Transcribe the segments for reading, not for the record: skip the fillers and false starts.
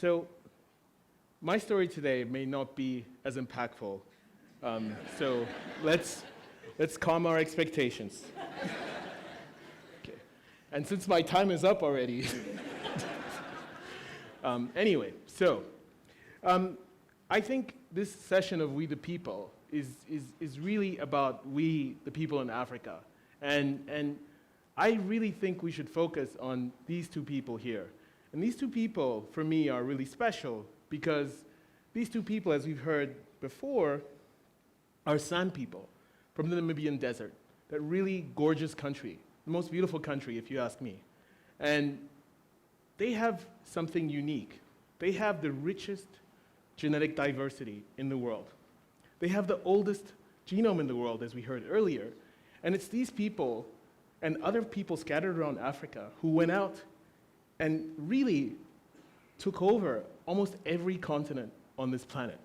So my story today may not be as impactful, so let's calm our expectations. Okay. And since my time is up already, anyway, so I think this session of We the People is really about we, the people in Africa. And I really think we should focus on these two people here. And these two people, for me, are really special because these two people, as we've heard before, are San people from the Namibian desert, that really gorgeous country, the most beautiful country, if you ask me. And they have something unique. They have the richest genetic diversity in the world. They have the oldest genome in the world, as we heard earlier. And it's these people and other people scattered around Africa who went out and really took over almost every continent on this planet.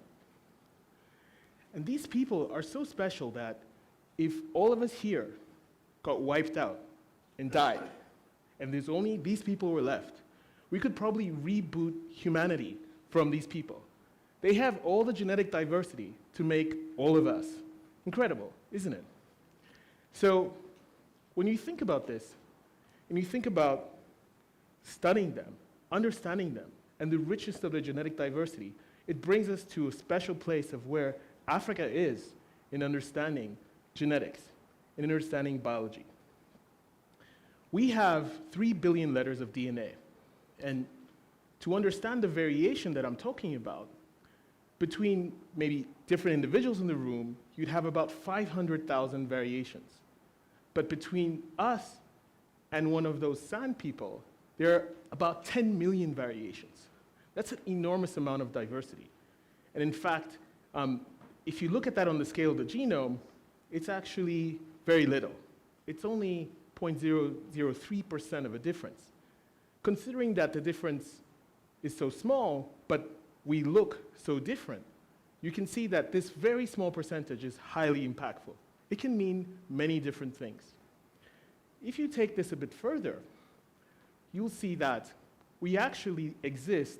And these people are so special that if all of us here got wiped out and died, and there's only these people were left, we could probably reboot humanity from these people. They have all the genetic diversity to make all of us. Incredible, isn't it? So when you think about this, and you think about studying them, understanding them, and the richness of their genetic diversity, it brings us to a special place of where Africa is in understanding genetics, in understanding biology. We have 3 billion letters of DNA, and to understand the variation that I'm talking about, between maybe different individuals in the room, you'd have about 500,000 variations. But between us and one of those San people, there are about 10 million variations. That's an enormous amount of diversity. And in fact, if you look at that on the scale of the genome, it's actually very little. It's only 0.003% of a difference. Considering that the difference is so small, but we look so different, you can see that this very small percentage is highly impactful. It can mean many different things. If you take this a bit further, you'll see that we actually exist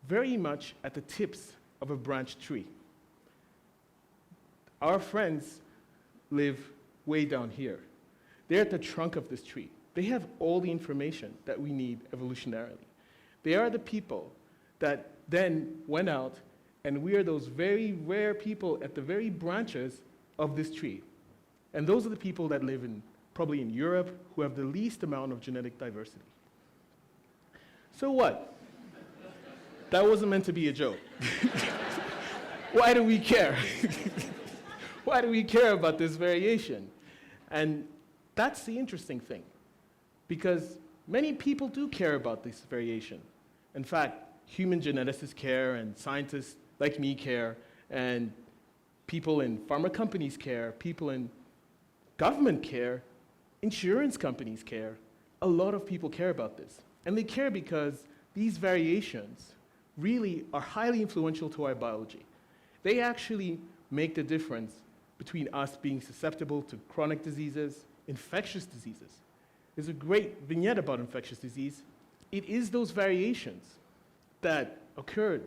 very much at the tips of a branched tree. Our friends live way down here. They're at the trunk of this tree. They have all the information that we need evolutionarily. They are the people that then went out, and we are those very rare people at the very branches of this tree. And those are the people that live probably in Europe, who have the least amount of genetic diversity. So what? That wasn't meant to be a joke. Why do we care? Why do we care about this variation? And that's the interesting thing, because many people do care about this variation. In fact, human geneticists care, and scientists like me care, and people in pharma companies care, people in government care, insurance companies care. A lot of people care about this. And they care because these variations really are highly influential to our biology. They actually make the difference between us being susceptible to chronic diseases, infectious diseases. There's a great vignette about infectious disease. It is those variations that occurred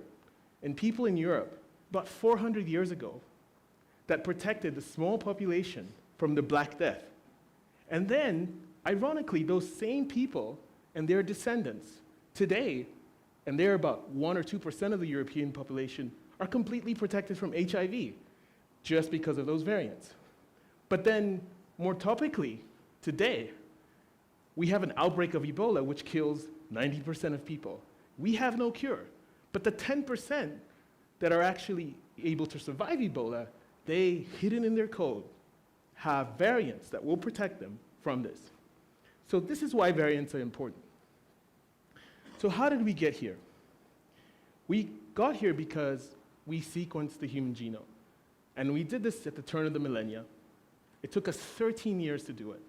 in people in Europe about 400 years ago that protected the small population from the Black Death. And then, ironically, those same people and their descendants today, and they're about 1 or 2% of the European population, are completely protected from HIV just because of those variants. But then, more topically, today, we have an outbreak of Ebola which kills 90% of people. We have no cure. But the 10% that are actually able to survive Ebola, they, hidden in their code, have variants that will protect them from this. So this is why variants are important. So how did we get here? We got here because we sequenced the human genome. And we did this at the turn of the millennia. It took us 13 years to do it.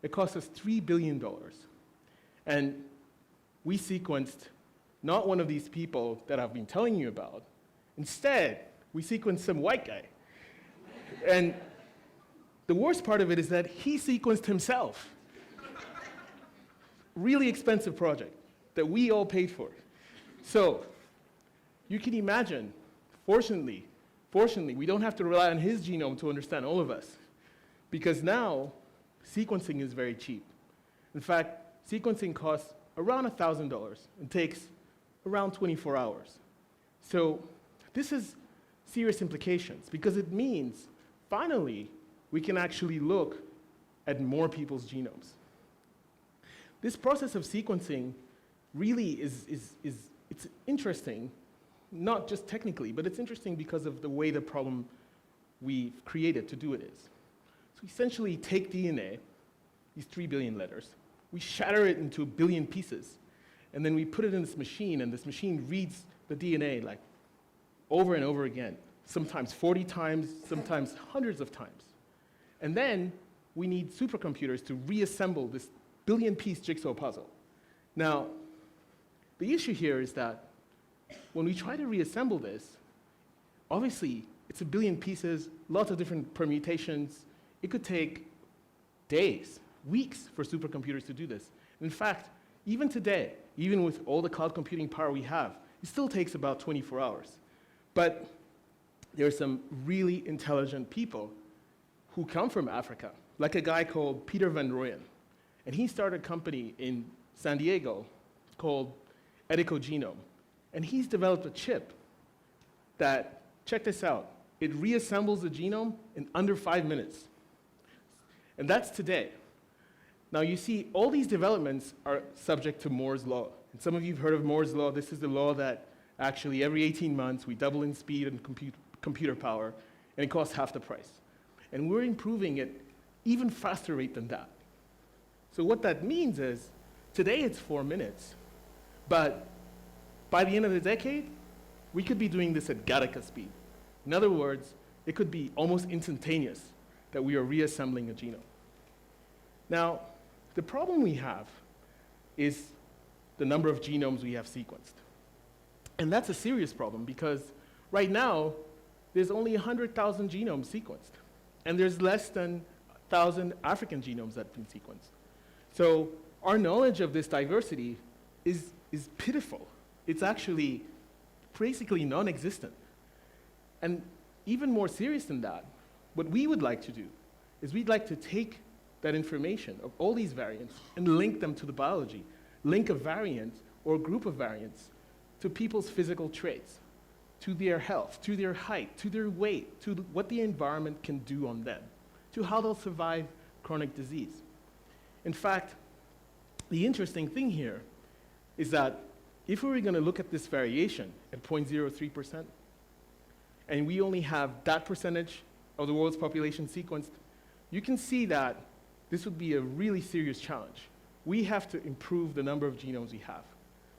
It cost us $3 billion. And we sequenced not one of these people that I've been telling you about. Instead, we sequenced some white guy. And the worst part of it is that he sequenced himself. Really expensive project that we all paid for. So you can imagine, fortunately, we don't have to rely on his genome to understand all of us, because now sequencing is very cheap. In fact, sequencing costs around $1,000 and takes around 24 hours. So this has serious implications, because it means, finally, we can actually look at more people's genomes. This process of sequencing really it's interesting, not just technically, but it's interesting because of the way the problem we've created to do it is. So we essentially take DNA, these 3 billion letters, we shatter it into a billion pieces, and then we put it in this machine, and this machine reads the DNA like over and over again, sometimes 40 times, sometimes hundreds of times. And then we need supercomputers to reassemble this billion-piece jigsaw puzzle. Now, the issue here is that when we try to reassemble this, obviously, it's a billion pieces, lots of different permutations. It could take days, weeks for supercomputers to do this. In fact, even today, even with all the cloud computing power we have, it still takes about 24 hours. But there are some really intelligent people who come from Africa, like a guy called Peter Van Rooyen. And he started a company in San Diego called Genome. And he's developed a chip that, check this out, it reassembles the genome in under 5 minutes. And that's today. Now you see, all these developments are subject to Moore's law. And some of you have heard of Moore's law. This is the law that actually every 18 months we double in speed and computer power, and it costs half the price. And we're improving at even faster rate than that. So what that means is, today it's 4 minutes, but by the end of the decade, we could be doing this at Gattaca speed. In other words, it could be almost instantaneous that we are reassembling a genome. Now, the problem we have is the number of genomes we have sequenced. And that's a serious problem, because right now, there's only 100,000 genomes sequenced. And there's less than 1,000 African genomes that have been sequenced. So our knowledge of this diversity is pitiful. It's actually basically non-existent. And even more serious than that, what we would like to do is we'd like to take that information of all these variants and link them to the biology, link a variant or a group of variants to people's physical traits, to their health, to their height, to their weight, to what the environment can do on them, to how they'll survive chronic disease. In fact, the interesting thing here is that if we were going to look at this variation at 0.03%, and we only have that percentage of the world's population sequenced, you can see that this would be a really serious challenge. We have to improve the number of genomes we have,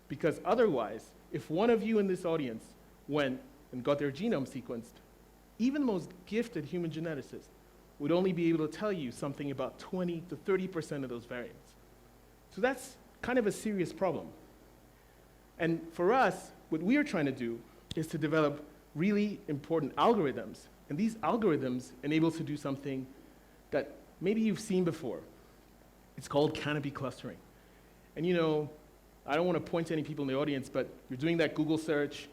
because otherwise, if one of you in this audience went and got their genome sequenced, even the most gifted human geneticists would only be able to tell you something about 20 to 30% of those variants. So that's kind of a serious problem. And for us, what we are trying to do is to develop really important algorithms. And these algorithms enable us to do something that maybe you've seen before. It's called canopy clustering. And you know, I don't want to point to any people in the audience, but you're doing that Google search,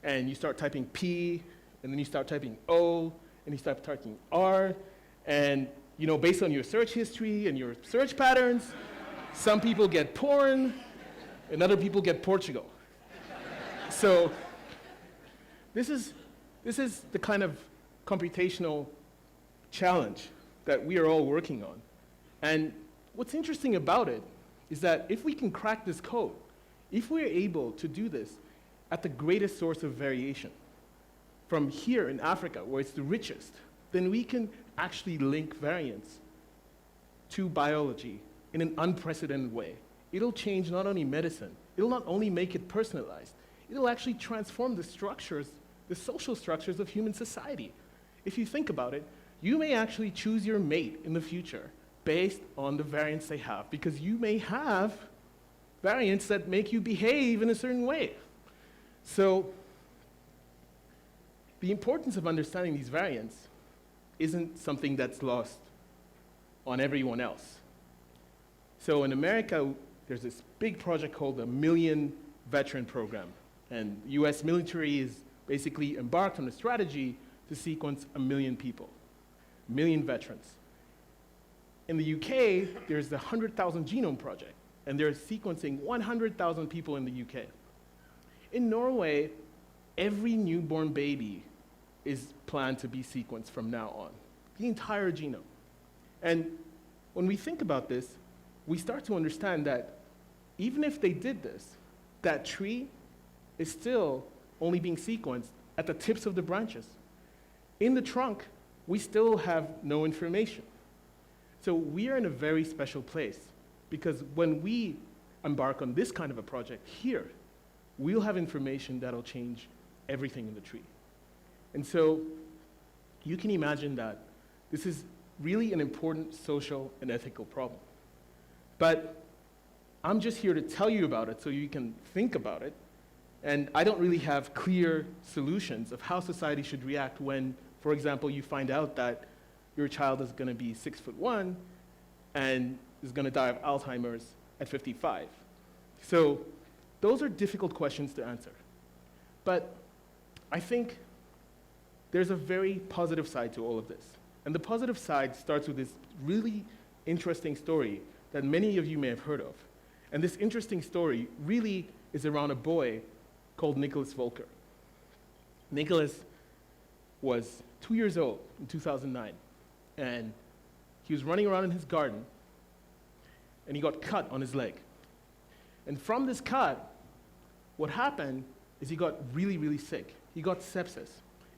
and you start typing P, and then you start typing O, and you start typing R, and you know, based on your search history and your search patterns, some people get porn, and other people get Portugal. So this is the kind of computational challenge that we are all working on. And what's interesting about it is that if we can crack this code, if we're able to do this at the greatest source of variation, from here in Africa, where it's the richest, then we can actually link variants to biology in an unprecedented way. It'll change not only medicine, it'll not only make it personalized, it'll actually transform the structures, the social structures of human society. If you think about it, you may actually choose your mate in the future based on the variants they have, because you may have variants that make you behave in a certain way. So the importance of understanding these variants isn't something that's lost on everyone else. So in America, there's this big project called the Million Veteran Program. And the US military is basically embarked on a strategy to sequence 1 million people, 1 million veterans. In the UK, there's the 100,000 Genome Project, and they're sequencing 100,000 people in the UK. In Norway, every newborn baby is planned to be sequenced from now on, the entire genome. And when we think about this, we start to understand that even if they did this, that tree is still only being sequenced at the tips of the branches. In the trunk, we still have no information. So we are in a very special place, because when we embark on this kind of a project here, we'll have information that'll change everything in the tree. And so you can imagine that this is really an important social and ethical problem. But I'm just here to tell you about it so you can think about it. And I don't really have clear solutions of how society should react when, for example, you find out that your child is going to be 6'1" and is going to die of Alzheimer's at 55. So those are difficult questions to answer. But I think there's a very positive side to all of this. And the positive side starts with this really interesting story that many of you may have heard of. And this interesting story really is around a boy called Nicholas Volker. Nicholas was 2 years old in 2009, and he was running around in his garden, and he got cut on his leg. And from this cut, what happened is he got really, really sick. He got sepsis.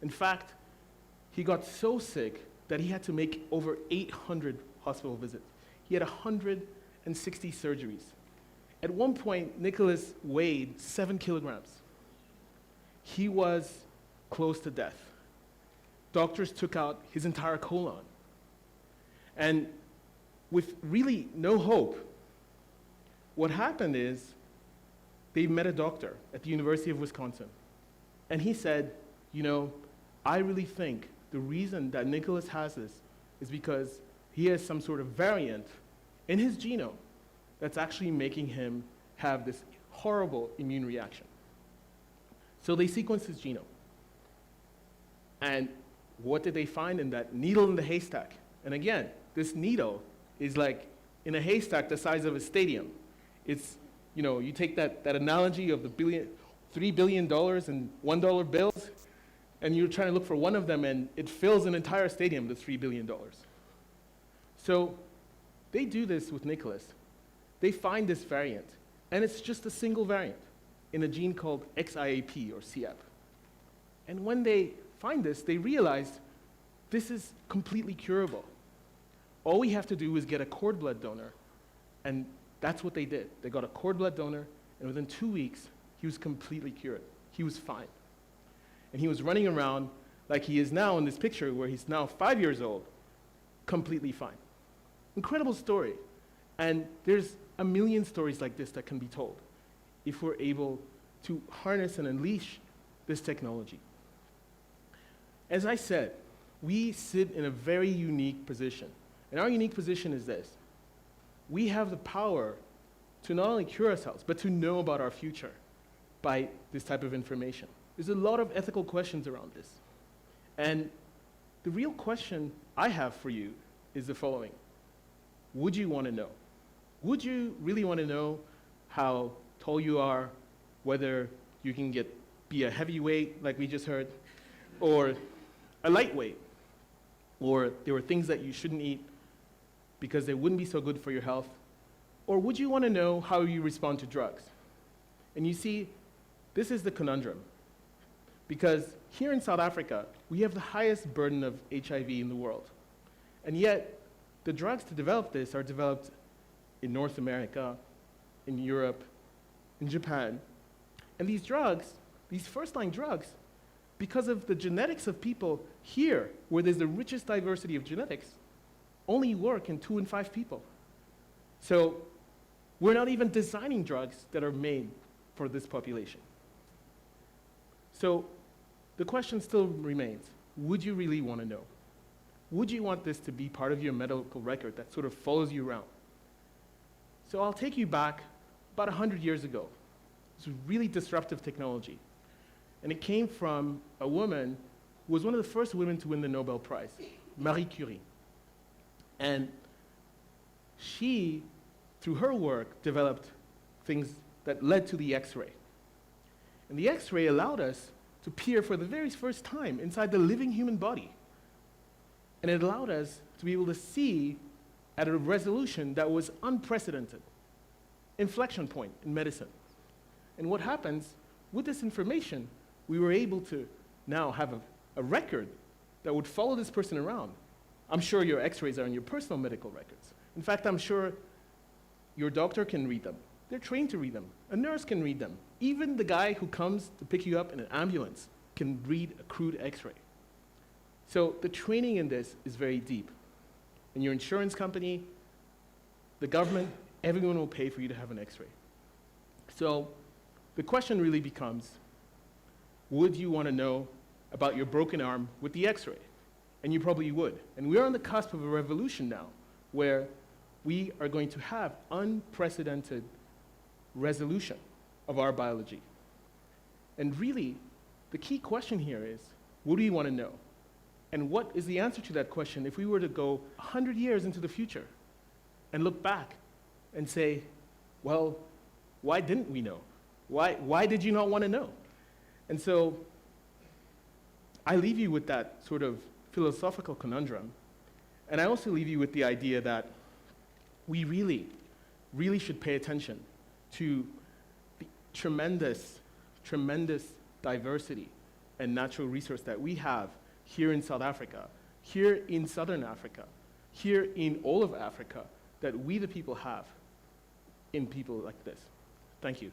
In fact, he got so sick that he had to make over 800 hospital visits. He had 160 surgeries. At one point, Nicholas weighed 7 kilograms. He was close to death. Doctors took out his entire colon. And with really no hope, what happened is they met a doctor at the University of Wisconsin. And he said, you know, I really think the reason that Nicholas has this is because he has some sort of variant in his genome that's actually making him have this horrible immune reaction. So they sequenced his genome. And what did they find in that needle in the haystack? And again, this needle is like in a haystack the size of a stadium. It's, you know, you take that analogy of the $3 billion in $1 bills, and you're trying to look for one of them, and it fills an entire stadium, the $3 billion. So they do this with Nicholas. They find this variant, and it's just a single variant in a gene called XIAP, or CIAP. And when they find this, they realized this is completely curable. All we have to do is get a cord blood donor, and that's what they did. They got a cord blood donor, and within 2 weeks, he was completely cured. He was fine. And he was running around like he is now in this picture, where he's now 5 years old, completely fine. Incredible story. And there's a million stories like this that can be told if we're able to harness and unleash this technology. As I said, we sit in a very unique position. And our unique position is this: we have the power to not only cure ourselves, but to know about our future by this type of information. There's a lot of ethical questions around this. And the real question I have for you is the following. Would you want to know? Would you really want to know how tall you are, whether you can be a heavyweight, like we just heard, or a lightweight, or there were things that you shouldn't eat because they wouldn't be so good for your health? Or would you want to know how you respond to drugs? And you see, this is the conundrum. Because here in South Africa, we have the highest burden of HIV in the world. And yet, the drugs to develop this are developed in North America, in Europe, in Japan. And these drugs, these first-line drugs, because of the genetics of people here, where there's the richest diversity of genetics, only work in 2 in 5 people. So we're not even designing drugs that are made for this population. So the question still remains, would you really want to know? Would you want this to be part of your medical record that sort of follows you around? So I'll take you back about 100 years ago. It's a really disruptive technology. And it came from a woman who was one of the first women to win the Nobel Prize, Marie Curie. And she, through her work, developed things that led to the X-ray. And the X-ray allowed us to peer for the very first time inside the living human body. And it allowed us to be able to see at a resolution that was unprecedented, inflection point in medicine. And what happens with this information, we were able to now have a record that would follow this person around. I'm sure your X-rays are in your personal medical records. In fact, I'm sure your doctor can read them. They're trained to read them. A nurse can read them. Even the guy who comes to pick you up in an ambulance can read a crude X-ray. So the training in this is very deep. And your insurance company, the government, everyone will pay for you to have an X-ray. So the question really becomes, would you want to know about your broken arm with the X-ray? And you probably would. And we're on the cusp of a revolution now, where we are going to have unprecedented resolution of our biology. And really, the key question here is, what do you want to know? And what is the answer to that question if we were to go 100 years into the future and look back and say, well, why didn't we know? Why did you not want to know? And so I leave you with that sort of philosophical conundrum. And I also leave you with the idea that we really, really should pay attention to the tremendous, tremendous diversity and natural resource that we have here in South Africa, here in Southern Africa, here in all of Africa, that we the people have in people like this. Thank you.